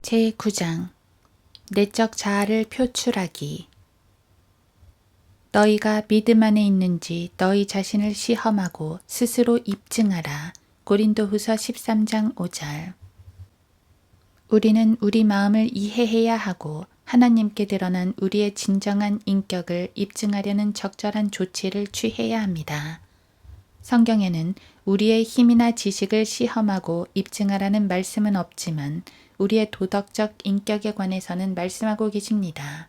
제9장 내적 자아를 표출하기. 너희가 믿음 안에 있는지 너희 자신을 시험하고 스스로 입증하라. 고린도후서 13장 5절. 우리는 우리 마음을 이해해야 하고 하나님께 드러난 우리의 진정한 인격을 입증하려는 적절한 조치를 취해야 합니다. 성경에는 우리의 힘이나 지식을 시험하고 입증하라는 말씀은 없지만 우리의 도덕적 인격에 관해서는 말씀하고 계십니다.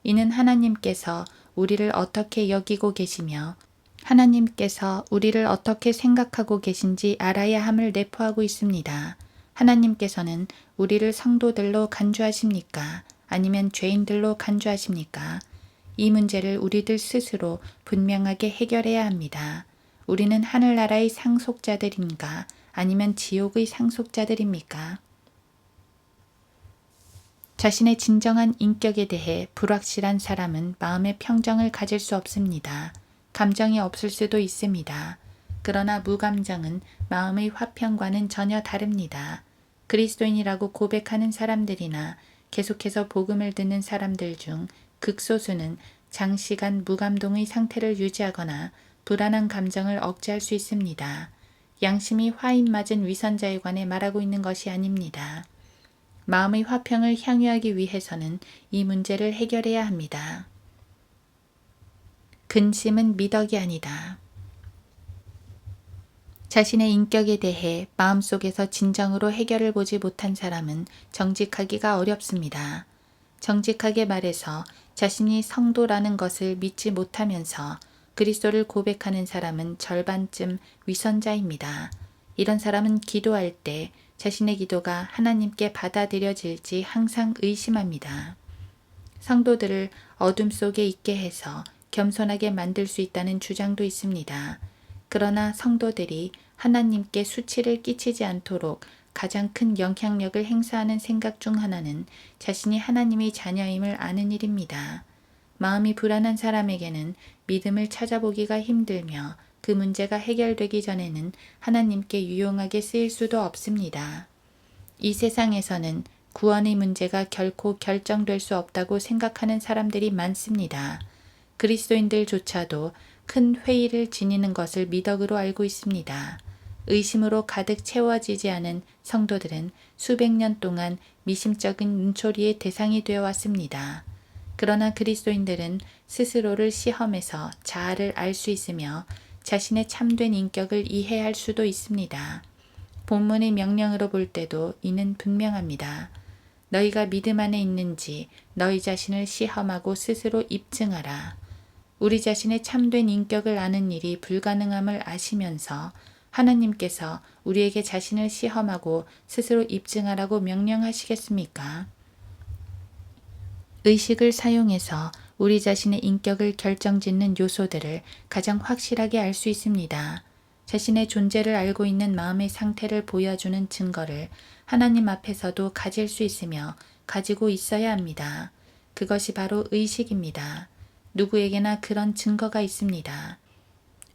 이는 하나님께서 우리를 어떻게 여기고 계시며 하나님께서 우리를 어떻게 생각하고 계신지 알아야 함을 내포하고 있습니다. 하나님께서는 우리를 성도들로 간주하십니까? 아니면 죄인들로 간주하십니까? 이 문제를 우리들 스스로 분명하게 해결해야 합니다. 우리는 하늘나라의 상속자들인가 아니면 지옥의 상속자들입니까? 자신의 진정한 인격에 대해 불확실한 사람은 마음의 평정을 가질 수 없습니다. 감정이 없을 수도 있습니다. 그러나 무감정은 마음의 화평과는 전혀 다릅니다. 그리스도인이라고 고백하는 사람들이나 계속해서 복음을 듣는 사람들 중 극소수는 장시간 무감동의 상태를 유지하거나 불안한 감정을 억제할 수 있습니다. 양심이 화인 맞은 위선자에 관해 말하고 있는 것이 아닙니다. 마음의 화평을 향유하기 위해서는 이 문제를 해결해야 합니다. 근심은 미덕이 아니다. 자신의 인격에 대해 마음속에서 진정으로 해결을 보지 못한 사람은 정직하기가 어렵습니다. 정직하게 말해서 자신이 성도라는 것을 믿지 못하면서 그리스도를 고백하는 사람은 절반쯤 위선자입니다. 이런 사람은 기도할 때 자신의 기도가 하나님께 받아들여질지 항상 의심합니다. 성도들을 어둠 속에 있게 해서 겸손하게 만들 수 있다는 주장도 있습니다. 그러나 성도들이 하나님께 수치를 끼치지 않도록 가장 큰 영향력을 행사하는 생각 중 하나는 자신이 하나님의 자녀임을 아는 일입니다. 마음이 불안한 사람에게는 믿음을 찾아보기가 힘들며 그 문제가 해결되기 전에는 하나님께 유용하게 쓰일 수도 없습니다. 이 세상에서는 구원의 문제가 결코 결정될 수 없다고 생각하는 사람들이 많습니다. 그리스도인들조차도 큰 회의를 지니는 것을 미덕으로 알고 있습니다. 의심으로 가득 채워지지 않은 성도들은 수백 년 동안 미심쩍은 눈초리의 대상이 되어 왔습니다. 그러나 그리스도인들은 스스로를 시험해서 자아를 알 수 있으며 자신의 참된 인격을 이해할 수도 있습니다. 본문의 명령으로 볼 때도 이는 분명합니다. 너희가 믿음 안에 있는지 너희 자신을 시험하고 스스로 입증하라. 우리 자신의 참된 인격을 아는 일이 불가능함을 아시면서 하나님께서 우리에게 자신을 시험하고 스스로 입증하라고 명령하시겠습니까? 의식을 사용해서 우리 자신의 인격을 결정짓는 요소들을 가장 확실하게 알 수 있습니다. 자신의 존재를 알고 있는 마음의 상태를 보여주는 증거를 하나님 앞에서도 가질 수 있으며 가지고 있어야 합니다. 그것이 바로 의식입니다. 누구에게나 그런 증거가 있습니다.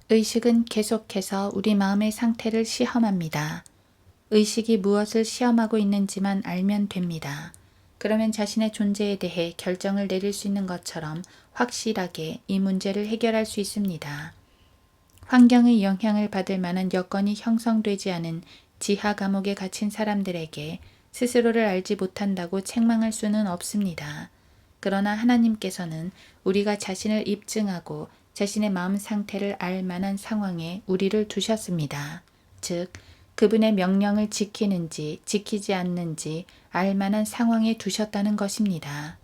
의식은 계속해서 우리 마음의 상태를 시험합니다. 의식이 무엇을 시험하고 있는지만 알면 됩니다. 그러면 자신의 존재에 대해 결정을 내릴 수 있는 것처럼 확실하게 이 문제를 해결할 수 있습니다. 환경의 영향을 받을 만한 여건이 형성되지 않은 지하 감옥에 갇힌 사람들에게 스스로를 알지 못한다고 책망할 수는 없습니다. 그러나 하나님께서는 우리가 자신을 입증하고 자신의 마음 상태를 알 만한 상황에 우리를 두셨습니다. 즉, 그분의 명령을 지키는지 지키지 않는지 알 만한 상황에 두셨다는 것입니다.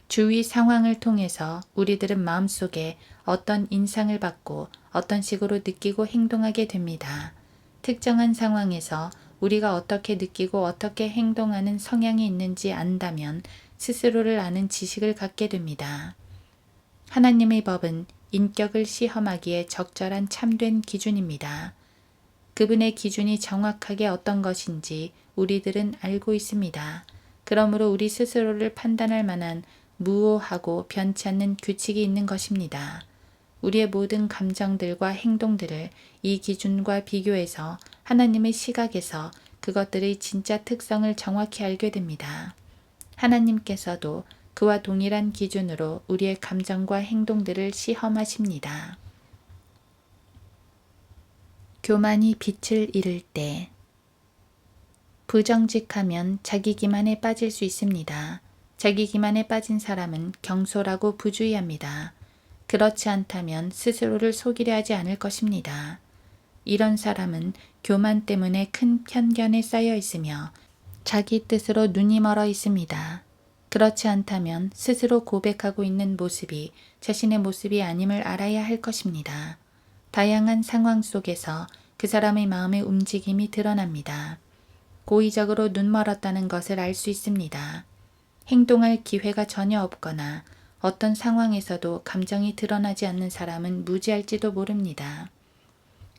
주위 상황을 통해서 우리들은 마음속에 어떤 인상을 받고 어떤 식으로 느끼고 행동하게 됩니다. 특정한 상황에서 우리가 어떻게 느끼고 어떻게 행동하는 성향이 있는지 안다면 스스로를 아는 지식을 갖게 됩니다. 하나님의 법은 인격을 시험하기에 적절한 참된 기준입니다. 그분의 기준이 정확하게 어떤 것인지 우리들은 알고 있습니다. 그러므로 우리 스스로를 판단할 만한 무오하고 변치 않는 규칙이 있는 것입니다. 우리의 모든 감정들과 행동들을 이 기준과 비교해서 하나님의 시각에서 그것들의 진짜 특성을 정확히 알게 됩니다. 하나님께서도 그와 동일한 기준으로 우리의 감정과 행동들을 시험하십니다. 교만이 빛을 잃을 때 부정직하면 자기 기만에 빠질 수 있습니다. 자기 기만에 빠진 사람은 경솔하고 부주의합니다. 그렇지 않다면 스스로를 속이려 하지 않을 것입니다. 이런 사람은 교만 때문에 큰 편견에 쌓여 있으며 자기 뜻으로 눈이 멀어 있습니다. 그렇지 않다면 스스로 고백하고 있는 모습이 자신의 모습이 아님을 알아야 할 것입니다. 다양한 상황 속에서 그 사람의 마음의 움직임이 드러납니다. 고의적으로 눈멀었다는 것을 알 수 있습니다. 행동할 기회가 전혀 없거나 어떤 상황에서도 감정이 드러나지 않는 사람은 무지할지도 모릅니다.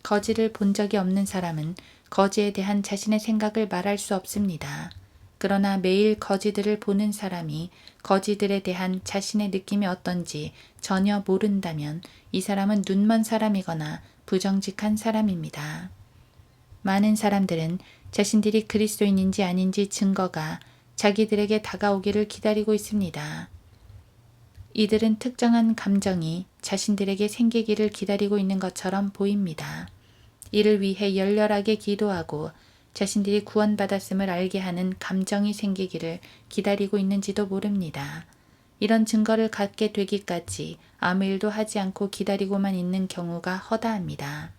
거지를 본 적이 없는 사람은 거지에 대한 자신의 생각을 말할 수 없습니다. 그러나 매일 거지들을 보는 사람이 거지들에 대한 자신의 느낌이 어떤지 전혀 모른다면 이 사람은 눈먼 사람이거나 부정직한 사람입니다. 많은 사람들은 자신들이 그리스도인인지 아닌지 증거가 자기들에게 다가오기를 기다리고 있습니다. 이들은 특정한 감정이 자신들에게 생기기를 기다리고 있는 것처럼 보입니다. 이를 위해 열렬하게 기도하고 자신들이 구원받았음을 알게 하는 감정이 생기기를 기다리고 있는지도 모릅니다. 이런 증거를 갖게 되기까지 아무 일도 하지 않고 기다리고만 있는 경우가 허다합니다.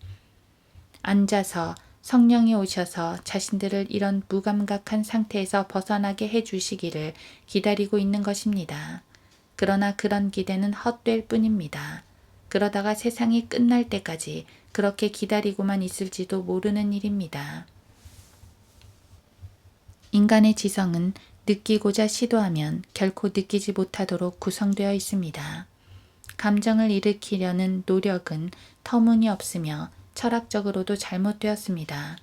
앉아서 성령이 오셔서 자신들을 이런 무감각한 상태에서 벗어나게 해주시기를 기다리고 있는 것입니다. 그러나 그런 기대는 헛될 뿐입니다. 그러다가 세상이 끝날 때까지 그렇게 기다리고만 있을지도 모르는 일입니다. 인간의 지성은 느끼고자 시도하면 결코 느끼지 못하도록 구성되어 있습니다. 감정을 일으키려는 노력은 터무니없으며 철학적으로도 잘못되었습니다.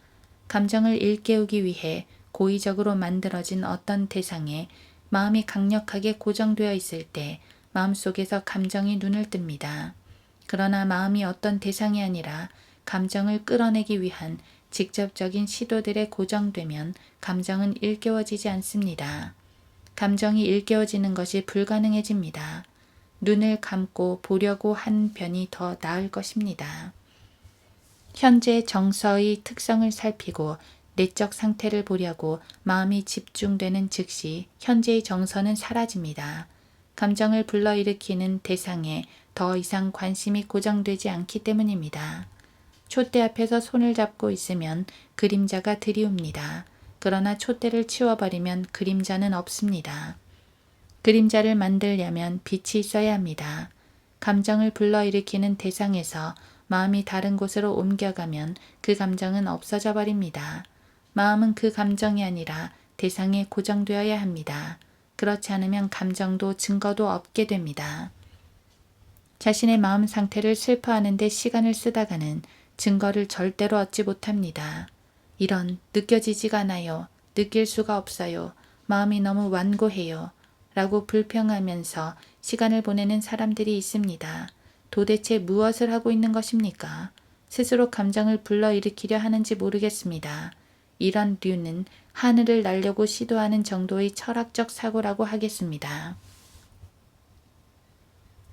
감정을 일깨우기 위해 고의적으로 만들어진 어떤 대상에 마음이 강력하게 고정되어 있을 때 마음속에서 감정이 눈을 뜹니다. 그러나 마음이 어떤 대상이 아니라 감정을 끌어내기 위한 직접적인 시도들에 고정되면 감정은 일깨워지지 않습니다. 감정이 일깨워지는 것이 불가능해집니다. 눈을 감고 보려고 한 편이 더 나을 것입니다. 현재 정서의 특성을 살피고 내적 상태를 보려고 마음이 집중되는 즉시 현재의 정서는 사라집니다. 감정을 불러일으키는 대상에 더 이상 관심이 고정되지 않기 때문입니다. 촛대 앞에서 손을 잡고 있으면 그림자가 들이옵니다. 그러나 촛대를 치워버리면 그림자는 없습니다. 그림자를 만들려면 빛이 있어야 합니다. 감정을 불러일으키는 대상에서 마음이 다른 곳으로 옮겨가면 그 감정은 없어져 버립니다. 마음은 그 감정이 아니라 대상에 고정되어야 합니다. 그렇지 않으면 감정도 증거도 없게 됩니다. 자신의 마음 상태를 슬퍼하는 데 시간을 쓰다가는 증거를 절대로 얻지 못합니다. 이런 느껴지지가 않아요. 느낄 수가 없어요. 마음이 너무 완고해요. 라고 불평하면서 시간을 보내는 사람들이 있습니다. 도대체 무엇을 하고 있는 것입니까? 스스로 감정을 불러일으키려 하는지 모르겠습니다. 이런 류는 하늘을 날려고 시도하는 정도의 철학적 사고라고 하겠습니다.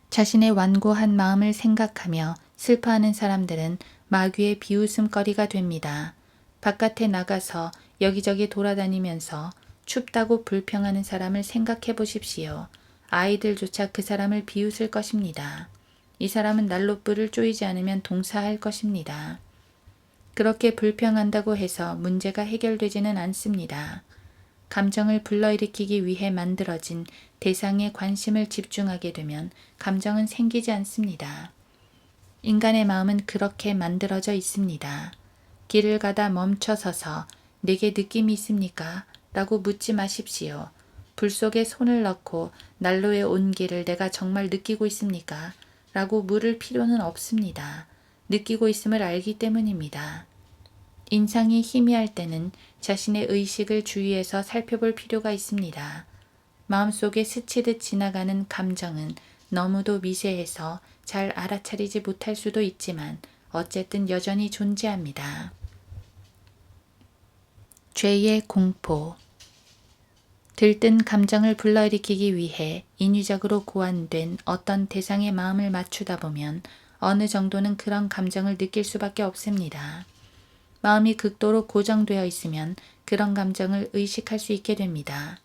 자신의 완고한 마음을 생각하며 슬퍼하는 사람들은 마귀의 비웃음거리가 됩니다. 바깥에 나가서 여기저기 돌아다니면서 춥다고 불평하는 사람을 생각해 보십시오. 아이들조차 그 사람을 비웃을 것입니다. 이 사람은 난로불을 쪼이지 않으면 동사할 것입니다. 그렇게 불평한다고 해서 문제가 해결되지는 않습니다. 감정을 불러일으키기 위해 만들어진 대상에 관심을 집중하게 되면 감정은 생기지 않습니다. 인간의 마음은 그렇게 만들어져 있습니다. 길을 가다 멈춰서서 내게 느낌이 있습니까? 라고 묻지 마십시오. 불 속에 손을 넣고 난로의 온기를 내가 정말 느끼고 있습니까? 라고 물을 필요는 없습니다. 느끼고 있음을 알기 때문입니다. 인상이 희미할 때는 자신의 의식을 주위에서 살펴볼 필요가 있습니다. 마음속에 스치듯 지나가는 감정은 너무도 미세해서 잘 알아차리지 못할 수도 있지만 어쨌든 여전히 존재합니다. 죄의 공포. 들뜬 감정을 불러일으키기 위해 인위적으로 고안된 어떤 대상의 마음을 맞추다 보면 어느 정도는 그런 감정을 느낄 수밖에 없습니다. 마음이 극도로 고정되어 있으면 그런 감정을 의식할 수 있게 됩니다.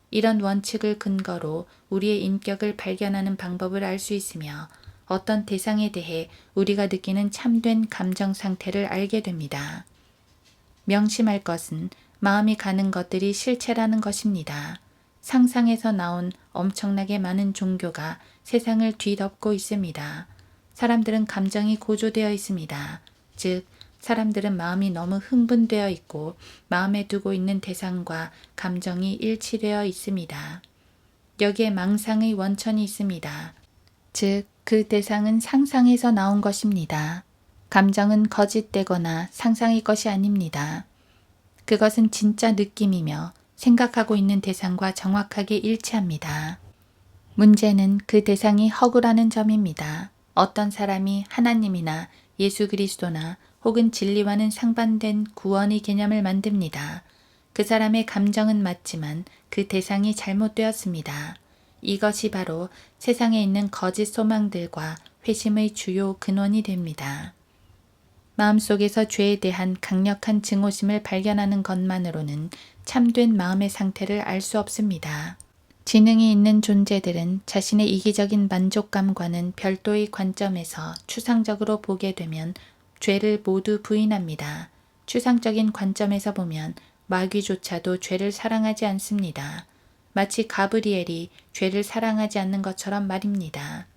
이런 원칙을 근거로 우리의 인격을 발견하는 방법을 알 수 있으며 어떤 대상에 대해 우리가 느끼는 참된 감정 상태를 알게 됩니다. 명심할 것은 마음이 가는 것들이 실체라는 것입니다. 상상에서 나온 엄청나게 많은 종교가 세상을 뒤덮고 있습니다. 사람들은 감정이 고조되어 있습니다. 즉, 사람들은 마음이 너무 흥분되어 있고 마음에 두고 있는 대상과 감정이 일치되어 있습니다. 여기에 망상의 원천이 있습니다. 즉, 그 대상은 상상에서 나온 것입니다. 감정은 거짓되거나 상상의 것이 아닙니다. 그것은 진짜 느낌이며 생각하고 있는 대상과 정확하게 일치합니다. 문제는 그 대상이 허구라는 점입니다. 어떤 사람이 하나님이나 예수 그리스도나 혹은 진리와는 상반된 구원의 개념을 만듭니다. 그 사람의 감정은 맞지만 그 대상이 잘못되었습니다. 이것이 바로 세상에 있는 거짓 소망들과 회심의 주요 근원이 됩니다. 마음속에서 죄에 대한 강력한 증오심을 발견하는 것만으로는 참된 마음의 상태를 알 수 없습니다. 지능이 있는 존재들은 자신의 이기적인 만족감과는 별도의 관점에서 추상적으로 보게 되면 죄를 모두 부인합니다. 추상적인 관점에서 보면 마귀조차도 죄를 사랑하지 않습니다. 마치 가브리엘이 죄를 사랑하지 않는 것처럼 말입니다.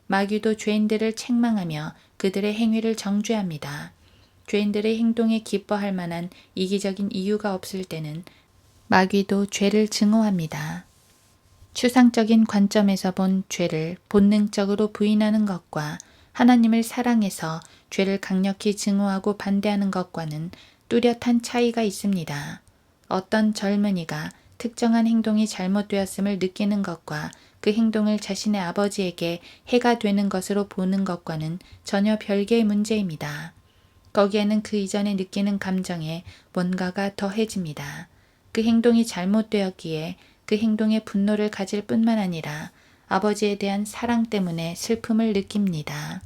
마귀도 죄인들을 책망하며 그들의 행위를 정죄합니다. 죄인들의 행동에 기뻐할 만한 이기적인 이유가 없을 때는 마귀도 죄를 증오합니다. 추상적인 관점에서 본 죄를 본능적으로 부인하는 것과 하나님을 사랑해서 죄를 강력히 증오하고 반대하는 것과는 뚜렷한 차이가 있습니다. 어떤 젊은이가 특정한 행동이 잘못되었음을 느끼는 것과 그 행동을 자신의 아버지에게 해가 되는 것으로 보는 것과는 전혀 별개의 문제입니다. 거기에는 그 이전에 느끼는 감정에 뭔가가 더해집니다. 그 행동이 잘못되었기에 그 행동에 분노를 가질 뿐만 아니라 아버지에 대한 사랑 때문에 슬픔을 느낍니다.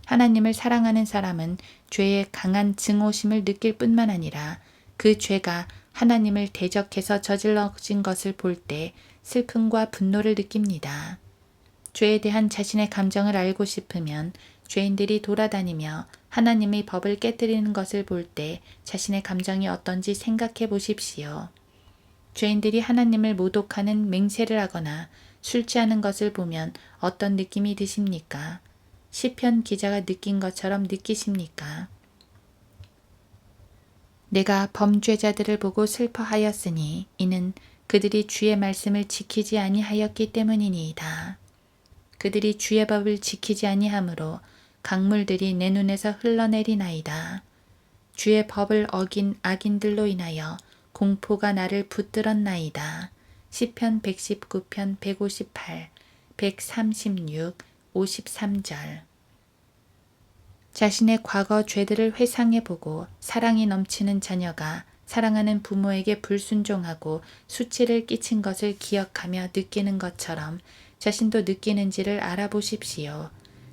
하나님을 사랑하는 사람은 죄에 강한 증오심을 느낄 뿐만 아니라 그 죄가 하나님을 대적해서 저질러진 것을 볼 때 슬픔과 분노를 느낍니다. 죄에 대한 자신의 감정을 알고 싶으면 죄인들이 돌아다니며 하나님의 법을 깨뜨리는 것을 볼 때 자신의 감정이 어떤지 생각해 보십시오. 죄인들이 하나님을 모독하는 맹세를 하거나 술 취하는 것을 보면 어떤 느낌이 드십니까? 시편 기자가 느낀 것처럼 느끼십니까? 내가 범죄자들을 보고 슬퍼하였으니 이는 그들이 주의 말씀을 지키지 아니하였기 때문이니이다. 그들이 주의 법을 지키지 아니하므로 강물들이 내 눈에서 흘러내리나이다. 주의 법을 어긴 악인들로 인하여 공포가 나를 붙들었나이다. 시편 119편 158, 136, 53절. 자신의 과거 죄들을 회상해보고 사랑이 넘치는 자녀가 사랑하는 부모에게 불순종하고 수치를 끼친 것을 기억하며 느끼는 것처럼 자신도 느끼는지를 알아보십시오.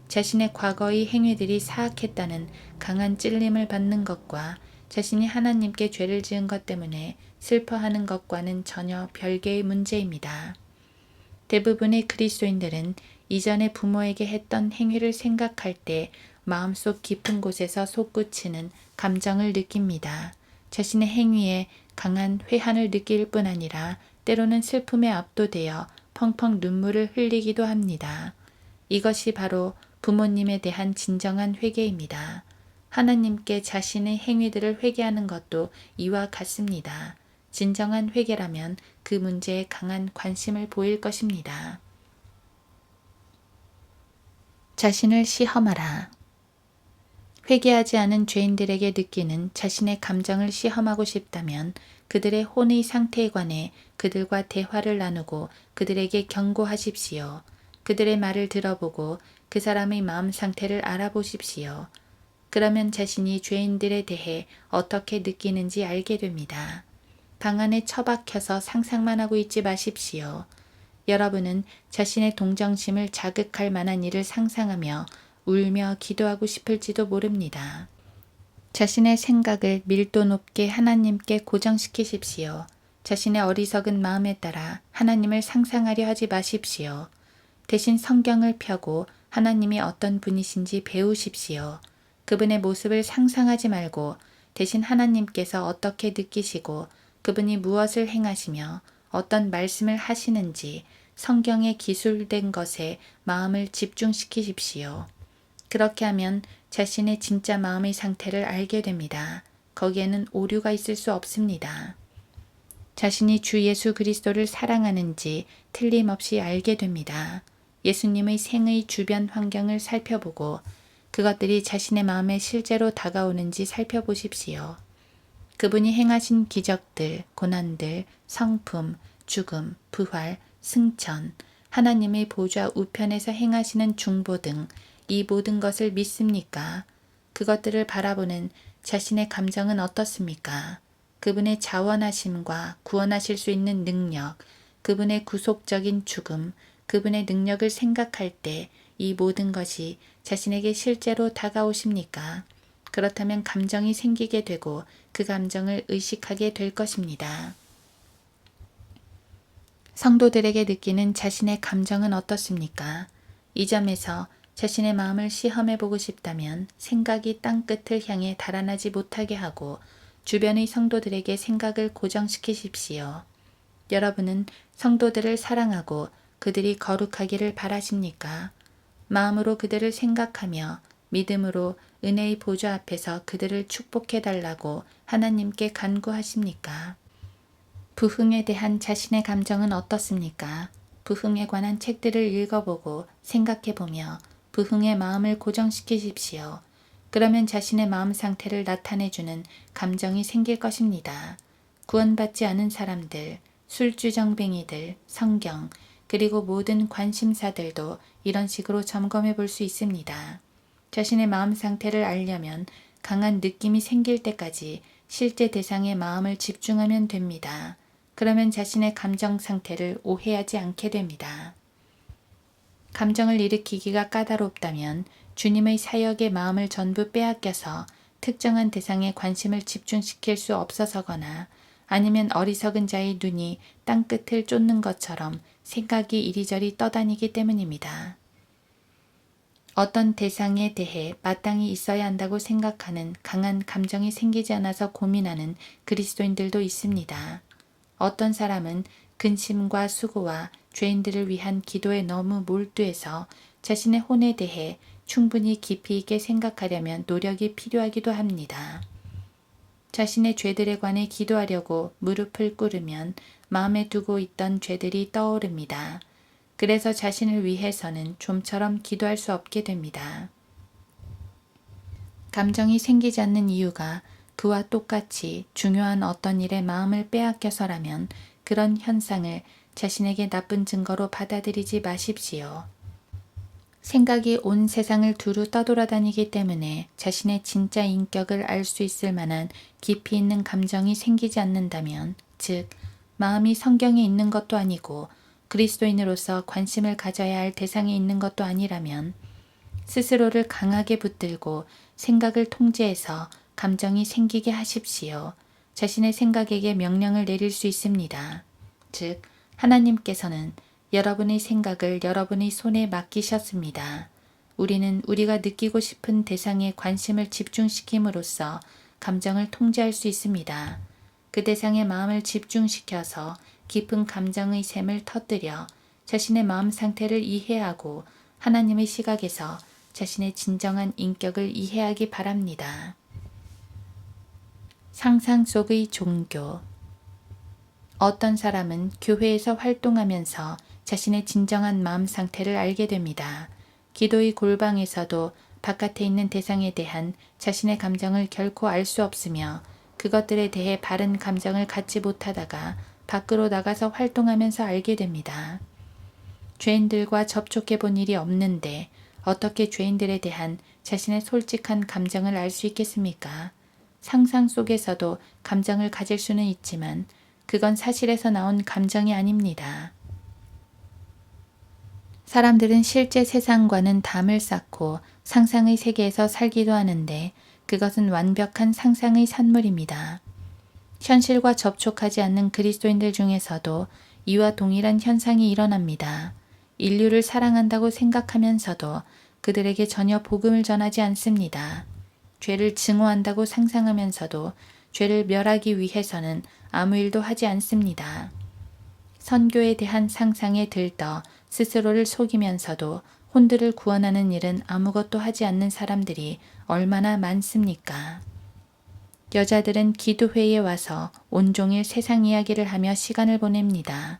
자신의 과거의 행위들이 사악했다는 강한 찔림을 받는 것과 자신이 하나님께 죄를 지은 것 때문에 슬퍼하는 것과는 전혀 별개의 문제입니다. 대부분의 그리스도인들은 이전에 부모에게 했던 행위를 생각할 때 마음속 깊은 곳에서 솟구치는 감정을 느낍니다. 자신의 행위에 강한 회한을 느낄 뿐 아니라 때로는 슬픔에 압도되어 펑펑 눈물을 흘리기도 합니다. 이것이 바로 부모님에 대한 진정한 회개입니다. 하나님께 자신의 행위들을 회개하는 것도 이와 같습니다. 진정한 회개라면 그 문제에 강한 관심을 보일 것입니다. 자신을 시험하라. 회개하지 않은 죄인들에게 느끼는 자신의 감정을 시험하고 싶다면 그들의 혼의 상태에 관해 그들과 대화를 나누고 그들에게 경고하십시오. 그들의 말을 들어보고 그 사람의 마음 상태를 알아보십시오. 그러면 자신이 죄인들에 대해 어떻게 느끼는지 알게 됩니다. 방 안에 처박혀서 상상만 하고 있지 마십시오. 여러분은 자신의 동정심을 자극할 만한 일을 상상하며 울며 기도하고 싶을지도 모릅니다. 자신의 생각을 밀도 높게 하나님께 고정시키십시오. 자신의 어리석은 마음에 따라 하나님을 상상하려 하지 마십시오. 대신 성경을 펴고 하나님이 어떤 분이신지 배우십시오. 그분의 모습을 상상하지 말고 대신 하나님께서 어떻게 느끼시고 그분이 무엇을 행하시며 어떤 말씀을 하시는지 성경에 기술된 것에 마음을 집중시키십시오. 그렇게 하면 자신의 진짜 마음의 상태를 알게 됩니다. 거기에는 오류가 있을 수 없습니다. 자신이 주 예수 그리스도를 사랑하는지 틀림없이 알게 됩니다. 예수님의 생의 주변 환경을 살펴보고 그것들이 자신의 마음에 실제로 다가오는지 살펴보십시오. 그분이 행하신 기적들, 고난들, 성품, 죽음, 부활, 승천, 하나님의 보좌 우편에서 행하시는 중보 등 이 모든 것을 믿습니까? 그것들을 바라보는 자신의 감정은 어떻습니까? 그분의 자원하심과 구원하실 수 있는 능력, 그분의 구속적인 죽음, 그분의 능력을 생각할 때 이 모든 것이 자신에게 실제로 다가오십니까? 그렇다면 감정이 생기게 되고 그 감정을 의식하게 될 것입니다. 성도들에게 느끼는 자신의 감정은 어떻습니까? 이 점에서 자신의 마음을 시험해 보고 싶다면 생각이 땅끝을 향해 달아나지 못하게 하고 주변의 성도들에게 생각을 고정시키십시오. 여러분은 성도들을 사랑하고 그들이 거룩하기를 바라십니까? 마음으로 그들을 생각하며 믿음으로 은혜의 보좌 앞에서 그들을 축복해 달라고 하나님께 간구하십니까? 부흥에 대한 자신의 감정은 어떻습니까? 부흥에 관한 책들을 읽어보고 생각해보며 부흥의 마음을 고정시키십시오. 그러면 자신의 마음 상태를 나타내주는 감정이 생길 것입니다. 구원받지 않은 사람들, 술주정뱅이들, 성경, 그리고 모든 관심사들도 이런 식으로 점검해 볼 수 있습니다. 자신의 마음 상태를 알려면 강한 느낌이 생길 때까지 실제 대상의 마음을 집중하면 됩니다. 그러면 자신의 감정 상태를 오해하지 않게 됩니다. 감정을 일으키기가 까다롭다면 주님의 사역의 마음을 전부 빼앗겨서 특정한 대상에 관심을 집중시킬 수 없어서거나 아니면 어리석은 자의 눈이 땅끝을 쫓는 것처럼 생각이 이리저리 떠다니기 때문입니다. 어떤 대상에 대해 마땅히 있어야 한다고 생각하는 강한 감정이 생기지 않아서 고민하는 그리스도인들도 있습니다. 어떤 사람은 근심과 수고와 죄인들을 위한 기도에 너무 몰두해서 자신의 혼에 대해 충분히 깊이 있게 생각하려면 노력이 필요하기도 합니다. 자신의 죄들에 관해 기도하려고 무릎을 꿇으면 마음에 두고 있던 죄들이 떠오릅니다. 그래서 자신을 위해서는 좀처럼 기도할 수 없게 됩니다. 감정이 생기지 않는 이유가 그와 똑같이 중요한 어떤 일에 마음을 빼앗겨서라면 그런 현상을 자신에게 나쁜 증거로 받아들이지 마십시오. 생각이 온 세상을 두루 떠돌아다니기 때문에 자신의 진짜 인격을 알 수 있을 만한 깊이 있는 감정이 생기지 않는다면, 즉 마음이 성경에 있는 것도 아니고 그리스도인으로서 관심을 가져야 할 대상에 있는 것도 아니라면 스스로를 강하게 붙들고 생각을 통제해서 감정이 생기게 하십시오. 자신의 생각에게 명령을 내릴 수 있습니다. 즉 하나님께서는 여러분의 생각을 여러분의 손에 맡기셨습니다. 우리는 우리가 느끼고 싶은 대상에 관심을 집중시킴으로써 감정을 통제할 수 있습니다. 그 대상에 마음을 집중시켜서 깊은 감정의 샘을 터뜨려 자신의 마음 상태를 이해하고 하나님의 시각에서 자신의 진정한 인격을 이해하기 바랍니다. 상상 속의 종교. 어떤 사람은 교회에서 활동하면서 자신의 진정한 마음 상태를 알게 됩니다. 기도의 골방에서도 바깥에 있는 대상에 대한 자신의 감정을 결코 알 수 없으며 그것들에 대해 바른 감정을 갖지 못하다가 밖으로 나가서 활동하면서 알게 됩니다. 죄인들과 접촉해 본 일이 없는데 어떻게 죄인들에 대한 자신의 솔직한 감정을 알 수 있겠습니까? 상상 속에서도 감정을 가질 수는 있지만 그건 사실에서 나온 감정이 아닙니다. 사람들은 실제 세상과는 담을 쌓고 상상의 세계에서 살기도 하는데 그것은 완벽한 상상의 산물입니다. 현실과 접촉하지 않는 그리스도인들 중에서도 이와 동일한 현상이 일어납니다. 인류를 사랑한다고 생각하면서도 그들에게 전혀 복음을 전하지 않습니다. 죄를 증오한다고 상상하면서도 죄를 멸하기 위해서는 아무 일도 하지 않습니다. 선교에 대한 상상에 들떠 스스로를 속이면서도 혼들을 구원하는 일은 아무것도 하지 않는 사람들이 얼마나 많습니까? 여자들은 기도회에 와서 온종일 세상 이야기를 하며 시간을 보냅니다.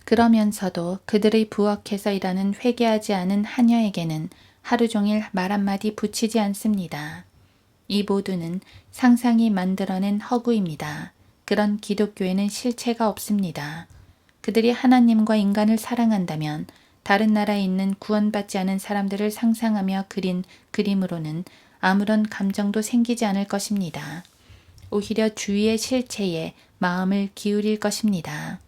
그러면서도 그들의 부엌에서 일하는 회개하지 않은 하녀에게는 하루 종일 말 한마디 붙이지 않습니다. 이 모두는 상상이 만들어낸 허구입니다. 그런 기독교에는 실체가 없습니다. 그들이 하나님과 인간을 사랑한다면 다른 나라에 있는 구원받지 않은 사람들을 상상하며 그린 그림으로는 아무런 감정도 생기지 않을 것입니다. 오히려 주위의 실체에 마음을 기울일 것입니다.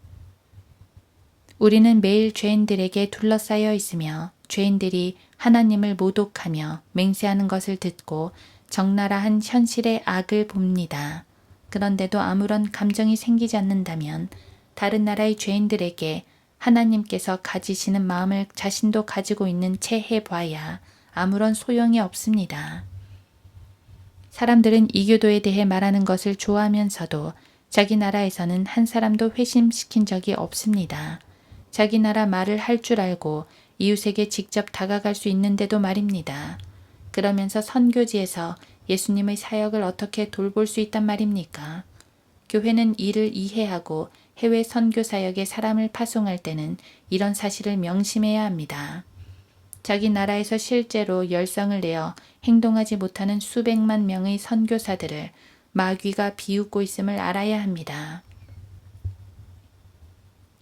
우리는 매일 죄인들에게 둘러싸여 있으며 죄인들이 하나님을 모독하며 맹세하는 것을 듣고 적나라한 현실의 악을 봅니다. 그런데도 아무런 감정이 생기지 않는다면 다른 나라의 죄인들에게 하나님께서 가지시는 마음을 자신도 가지고 있는 채 해봐야 아무런 소용이 없습니다. 사람들은 이교도에 대해 말하는 것을 좋아하면서도 자기 나라에서는 한 사람도 회심시킨 적이 없습니다. 자기 나라 말을 할 줄 알고 이웃에게 직접 다가갈 수 있는데도 말입니다. 그러면서 선교지에서 예수님의 사역을 어떻게 돌볼 수 있단 말입니까? 교회는 이를 이해하고 해외 선교 사역에 사람을 파송할 때는 이런 사실을 명심해야 합니다. 자기 나라에서 실제로 열성을 내어 행동하지 못하는 수백만 명의 선교사들을 마귀가 비웃고 있음을 알아야 합니다.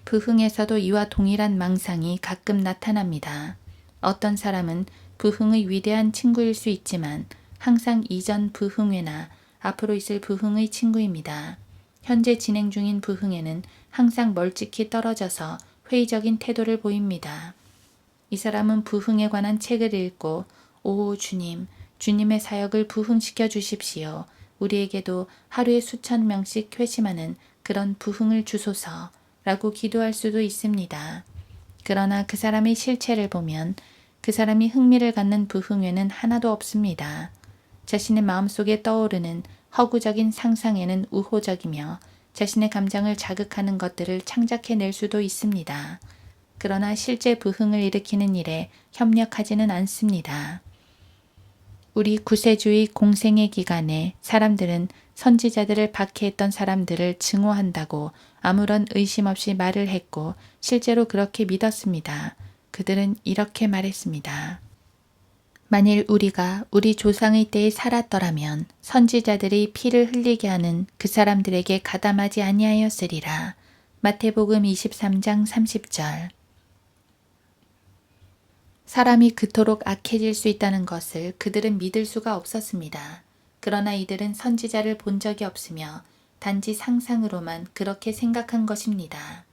부흥에서도 이와 동일한 망상이 가끔 나타납니다. 어떤 사람은 부흥의 위대한 친구일 수 있지만 항상 이전 부흥회나 앞으로 있을 부흥의 친구입니다. 현재 진행 중인 부흥회는 항상 멀찍이 떨어져서 회의적인 태도를 보입니다. 이 사람은 부흥에 관한 책을 읽고 오 주님, 주님의 사역을 부흥시켜 주십시오. 우리에게도 하루에 수천 명씩 회심하는 그런 부흥을 주소서 라고 기도할 수도 있습니다. 그러나 그 사람의 실체를 보면 그 사람이 흥미를 갖는 부흥회는 하나도 없습니다. 자신의 마음속에 떠오르는 허구적인 상상에는 우호적이며 자신의 감정을 자극하는 것들을 창작해낼 수도 있습니다. 그러나 실제 부흥을 일으키는 일에 협력하지는 않습니다. 우리 구세주의 공생의 기간에 사람들은 선지자들을 박해했던 사람들을 증오한다고 아무런 의심 없이 말을 했고 실제로 그렇게 믿었습니다. 그들은 이렇게 말했습니다. 만일 우리가 우리 조상의 때에 살았더라면 선지자들의 피를 흘리게 하는 그 사람들에게 가담하지 아니하였으리라. 마태복음 23장 30절. 사람이 그토록 악해질 수 있다는 것을 그들은 믿을 수가 없었습니다. 그러나 이들은 선지자를 본 적이 없으며 단지 상상으로만 그렇게 생각한 것입니다.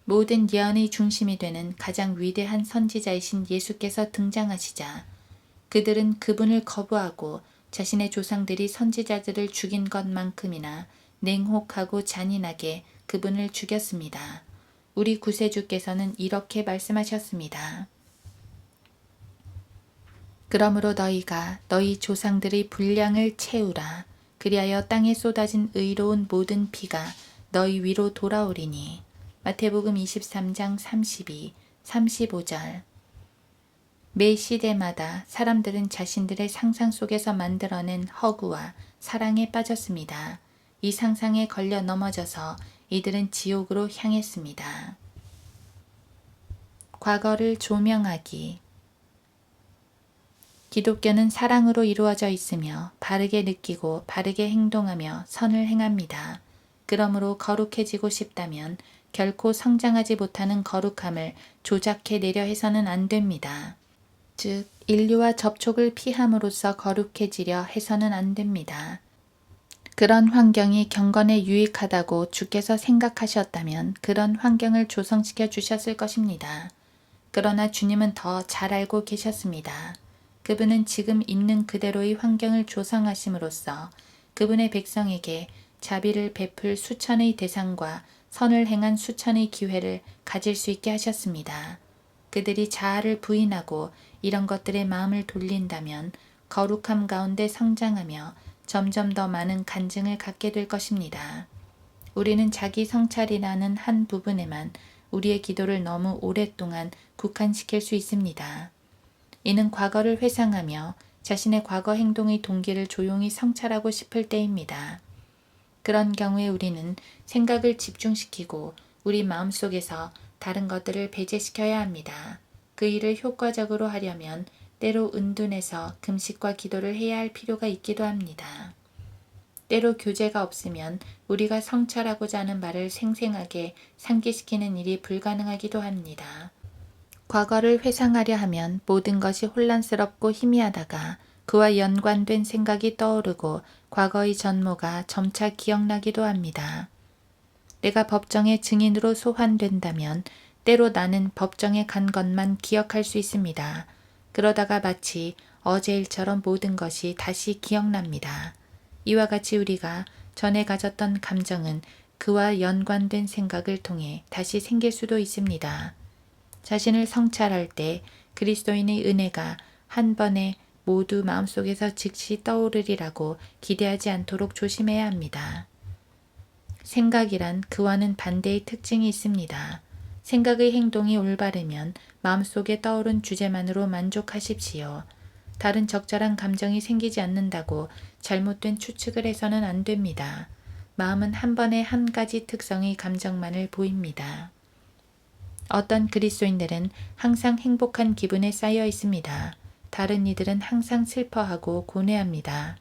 모든 예언의 중심이 되는 가장 위대한 선지자이신 예수께서 등장하시자 그들은 그분을 거부하고 자신의 조상들이 선지자들을 죽인 것만큼이나 냉혹하고 잔인하게 그분을 죽였습니다. 우리 구세주께서는 이렇게 말씀하셨습니다. 그러므로 너희가 너희 조상들의 분량을 채우라. 그리하여 땅에 쏟아진 의로운 모든 피가 너희 위로 돌아오리니. 마태복음 23장 32, 35절. 매 시대마다 사람들은 자신들의 상상 속에서 만들어낸 허구와 사랑에 빠졌습니다. 이 상상에 걸려 넘어져서 이들은 지옥으로 향했습니다. 과거를 조명하기. 기독교는 사랑으로 이루어져 있으며 바르게 느끼고 바르게 행동하며 선을 행합니다. 그러므로 거룩해지고 싶다면 결코 성장하지 못하는 거룩함을 조작해내려 해서는 안 됩니다. 즉, 인류와 접촉을 피함으로써 거룩해지려 해서는 안 됩니다. 그런 환경이 경건에 유익하다고 주께서 생각하셨다면 그런 환경을 조성시켜 주셨을 것입니다. 그러나 주님은 더 잘 알고 계셨습니다. 그분은 지금 있는 그대로의 환경을 조성하심으로써 그분의 백성에게 자비를 베풀 수천의 대상과 선을 행한 수천의 기회를 가질 수 있게 하셨습니다. 그들이 자아를 부인하고 이런 것들에 마음을 돌린다면 거룩함 가운데 성장하며 점점 더 많은 간증을 갖게 될 것입니다. 우리는 자기 성찰이라는 한 부분에만 우리의 기도를 너무 오랫동안 국한시킬 수 있습니다. 이는 과거를 회상하며 자신의 과거 행동의 동기를 조용히 성찰하고 싶을 때입니다. 그런 경우에 우리는 생각을 집중시키고 우리 마음속에서 다른 것들을 배제시켜야 합니다. 그 일을 효과적으로 하려면 때로 은둔해서 금식과 기도를 해야 할 필요가 있기도 합니다. 때로 교제가 없으면 우리가 성찰하고자 하는 말을 생생하게 상기시키는 일이 불가능하기도 합니다. 과거를 회상하려 하면 모든 것이 혼란스럽고 희미하다가 그와 연관된 생각이 떠오르고 과거의 전모가 점차 기억나기도 합니다. 내가 법정의 증인으로 소환된다면 때로 나는 법정에 간 것만 기억할 수 있습니다. 그러다가 마치 어제 일처럼 모든 것이 다시 기억납니다. 이와 같이 우리가 전에 가졌던 감정은 그와 연관된 생각을 통해 다시 생길 수도 있습니다. 자신을 성찰할 때 그리스도인의 은혜가 한 번에 모두 마음속에서 즉시 떠오르리라고 기대하지 않도록 조심해야 합니다. 생각이란 그와는 반대의 특징이 있습니다. 생각의 행동이 올바르면 마음속에 떠오른 주제만으로 만족하십시오. 다른 적절한 감정이 생기지 않는다고 잘못된 추측을 해서는 안 됩니다. 마음은 한 번에 한 가지 특성의 감정만을 보입니다. 어떤 그리스도인들은 항상 행복한 기분에 쌓여 있습니다. 다른 이들은 항상 슬퍼하고 고뇌합니다.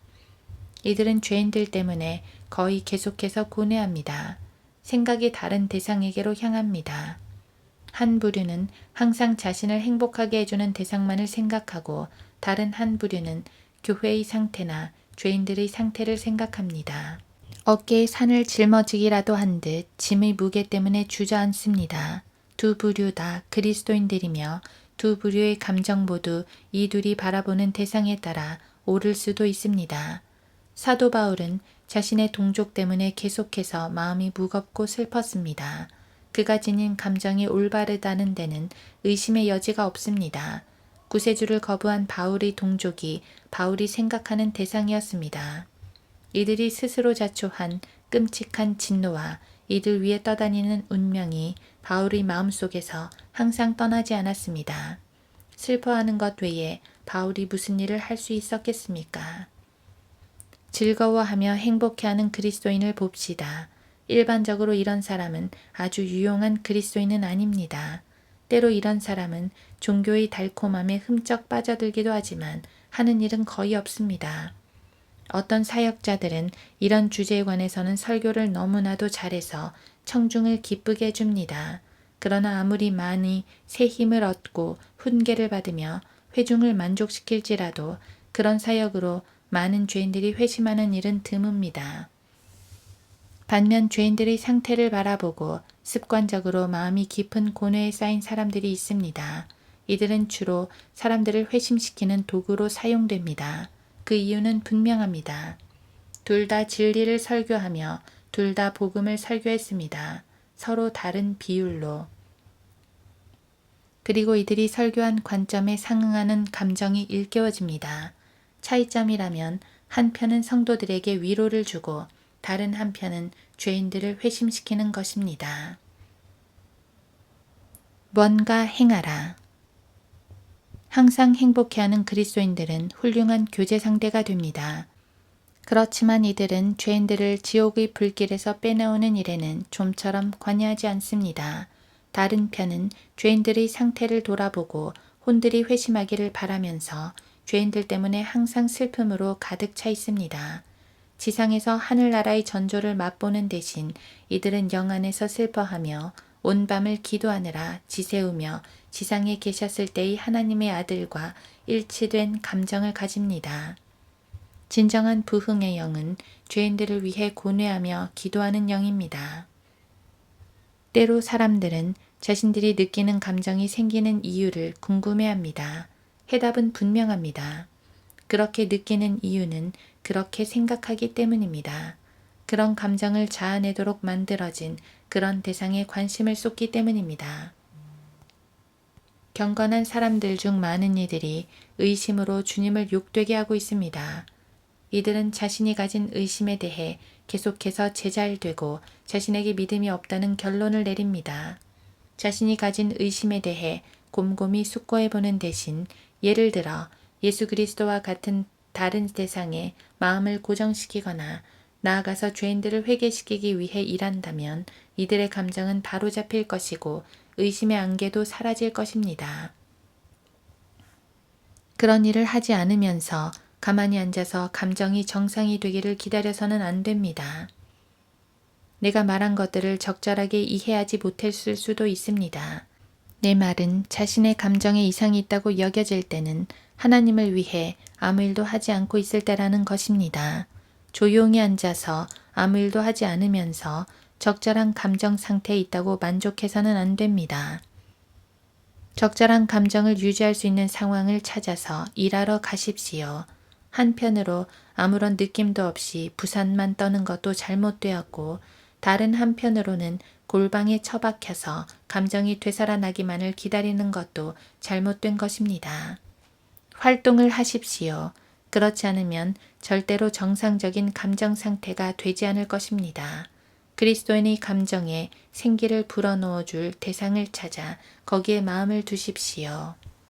이들은 죄인들 때문에 거의 계속해서 고뇌합니다. 생각이 다른 대상에게로 향합니다. 한 부류는 항상 자신을 행복하게 해주는 대상만을 생각하고 다른 한 부류는 교회의 상태나 죄인들의 상태를 생각합니다. 어깨에 산을 짊어지기라도 한 듯 짐의 무게 때문에 주저앉습니다. 두 부류 다 그리스도인들이며 두 부류의 감정 모두 이 둘이 바라보는 대상에 따라 오를 수도 있습니다. 사도 바울은 자신의 동족 때문에 계속해서 마음이 무겁고 슬펐습니다. 그가 지닌 감정이 올바르다는 데는 의심의 여지가 없습니다. 구세주를 거부한 바울의 동족이 바울이 생각하는 대상이었습니다. 이들이 스스로 자초한 끔찍한 진노와 이들 위에 떠다니는 운명이 바울의 마음속에서 항상 떠나지 않았습니다. 슬퍼하는 것 외에 바울이 무슨 일을 할 수 있었겠습니까? 즐거워하며 행복해하는 그리스도인을 봅시다. 일반적으로 이런 사람은 아주 유용한 그리스도인은 아닙니다. 때로 이런 사람은 종교의 달콤함에 흠쩍 빠져들기도 하지만 하는 일은 거의 없습니다. 어떤 사역자들은 이런 주제에 관해서는 설교를 너무나도 잘해서 청중을 기쁘게 해줍니다. 그러나 아무리 많이 새 힘을 얻고 훈계를 받으며 회중을 만족시킬지라도 그런 사역으로 많은 죄인들이 회심하는 일은 드뭅니다. 반면 죄인들의 상태를 바라보고 습관적으로 마음이 깊은 고뇌에 쌓인 사람들이 있습니다. 이들은 주로 사람들을 회심시키는 도구로 사용됩니다. 그 이유는 분명합니다. 둘 다 진리를 설교하며 둘 다 복음을 설교했습니다. 서로 다른 비율로. 그리고 이들이 설교한 관점에 상응하는 감정이 일깨워집니다. 차이점이라면 한편은 성도들에게 위로를 주고 다른 한편은 죄인들을 회심시키는 것입니다. 뭔가 행하라. 항상 행복해하는 그리스도인들은 훌륭한 교제 상대가 됩니다. 그렇지만 이들은 죄인들을 지옥의 불길에서 빼내오는 일에는 좀처럼 관여하지 않습니다. 다른 편은 죄인들의 상태를 돌아보고 혼들이 회심하기를 바라면서 죄인들 때문에 항상 슬픔으로 가득 차 있습니다. 지상에서 하늘나라의 전조를 맛보는 대신 이들은 영안에서 슬퍼하며 온 밤을 기도하느라 지새우며 지상에 계셨을 때의 하나님의 아들과 일치된 감정을 가집니다. 진정한 부흥의 영은 죄인들을 위해 고뇌하며 기도하는 영입니다. 때로 사람들은 자신들이 느끼는 감정이 생기는 이유를 궁금해합니다. 해답은 분명합니다. 그렇게 느끼는 이유는 그렇게 생각하기 때문입니다. 그런 감정을 자아내도록 만들어진 그런 대상에 관심을 쏟기 때문입니다. 경건한 사람들 중 많은 이들이 의심으로 주님을 욕되게 하고 있습니다. 이들은 자신이 가진 의심에 대해 계속해서 제잘되고 자신에게 믿음이 없다는 결론을 내립니다. 자신이 가진 의심에 대해 곰곰이 숙고해보는 대신 예를 들어 예수 그리스도와 같은 다른 대상에 마음을 고정시키거나 나아가서 죄인들을 회개시키기 위해 일한다면 이들의 감정은 바로잡힐 것이고 의심의 안개도 사라질 것입니다. 그런 일을 하지 않으면서 가만히 앉아서 감정이 정상이 되기를 기다려서는 안 됩니다. 내가 말한 것들을 적절하게 이해하지 못했을 수도 있습니다. 내 말은 자신의 감정에 이상이 있다고 여겨질 때는 하나님을 위해 아무 일도 하지 않고 있을 때라는 것입니다. 조용히 앉아서 아무 일도 하지 않으면서 적절한 감정 상태에 있다고 만족해서는 안 됩니다. 적절한 감정을 유지할 수 있는 상황을 찾아서 일하러 가십시오. 한편으로 아무런 느낌도 없이 부산만 떠는 것도 잘못되었고 다른 한편으로는 골방에 처박혀서 감정이 되살아나기만을 기다리는 것도 잘못된 것입니다. 활동을 하십시오. 그렇지 않으면 절대로 정상적인 감정 상태가 되지 않을 것입니다. 그리스도인의 감정에 생기를 불어넣어 줄 대상을 찾아 거기에 마음을 두십시오.